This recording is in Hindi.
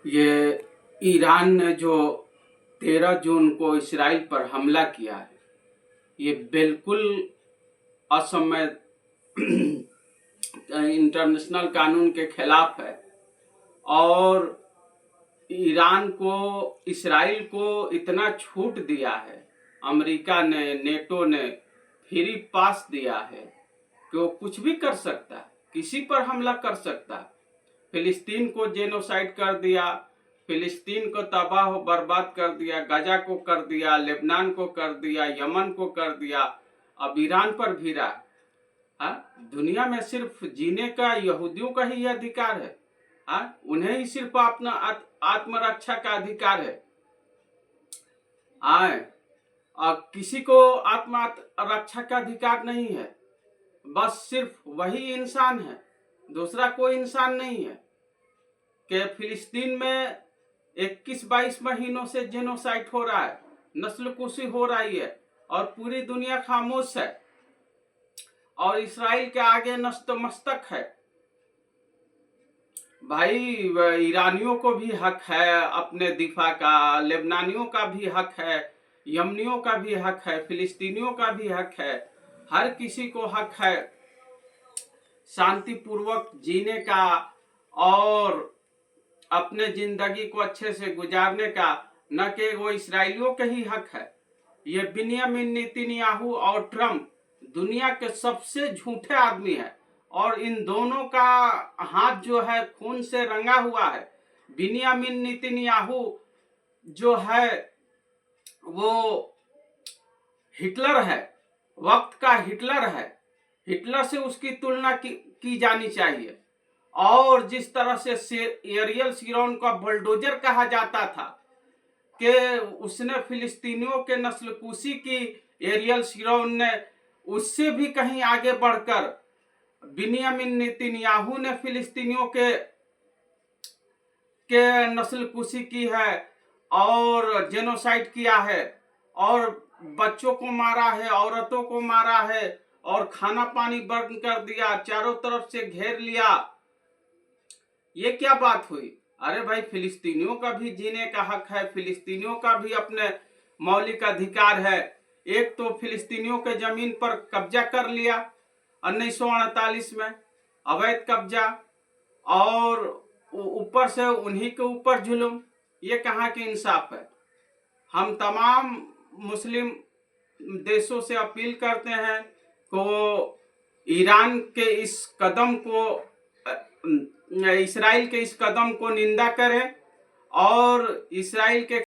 ये ईरान ने जो 13 जून को इसराइल पर हमला किया है, ये बिल्कुल असमय इंटरनेशनल कानून के खिलाफ है। और ईरान को, इसराइल को इतना छूट दिया है, अमेरिका ने, नेटो ने फ्री पास दिया है कि वो कुछ भी कर सकता है, किसी पर हमला कर सकता है। फिलिस्तीन को जेनोसाइड कर दिया, फिलिस्तीन को तबाह बर्बाद कर दिया, गाजा को कर दिया, लेबनान को कर दिया, यमन को कर दिया, अब ईरान पर भी रहा। दुनिया में सिर्फ जीने का यहूदियों का ही अधिकार है। उन्हें ही सिर्फ अपना आत्मरक्षा का अधिकार है। किसी को आत्मरक्षा का अधिकार नहीं है। बस सिर्फ वही इंसान है, दूसरा कोई इंसान नहीं है। कि फिलिस्तीन में 21-22 महीनों से जेनोसाइड हो रहा है, नस्लकुशी हो रही है और पूरी दुनिया खामोश है और इसराइल के आगे नतमस्तक है। भाई, ईरानियों को भी हक है अपने दिफा का, लेबनानियों का भी हक है, यमनियों का भी हक है, फिलिस्तीनियों का भी हक है। हर किसी को हक है शांतिपूर्वक जीने का और अपने जिंदगी को अच्छे से गुजारने का। न कि वो इसराइलियों के ही हक है। ये बिन्यामिन नेतन्याहू और ट्रम्प दुनिया के सबसे झूठे आदमी है और इन दोनों का हाथ जो है खून से रंगा हुआ है। बिन्यामिन नेतन्याहू जो है वो हिटलर है, वक्त का हिटलर है। हिटलर से उसकी तुलना की जानी चाहिए। और जिस तरह से एरियल सीरोन का बुलडोजर कहा जाता था कि उसने फिलिस्तीनियों के नस्लकुशी की, एरियल सीरोन ने उससे भी कहीं आगे बढ़कर बिन्यामिन नेतन्याहू ने फिलिस्तीनियों के नस्लकुशी की है और जेनोसाइड किया है और बच्चों को मारा है, औरतों को मारा है और खाना पानी बंद कर दिया, चारों तरफ से घेर लिया। ये क्या बात हुई? अरे भाई, फिलिस्तीनियों का भी जीने का हक है, फिलिस्तीनियों का भी अपने मौलिक अधिकार है। एक तो फिलिस्तीनियों के जमीन पर कब्जा कर लिया 1948 में, अवैध कब्जा, और ऊपर से उन्हीं के ऊपर जुल्म। ये कहाँ की इंसाफ है? हम तमाम मुस्लिम देशों से अपील करते हैं कि वो ईरान के इस कदम को, इसराइल के इस कदम को निंदा करें और इसराइल के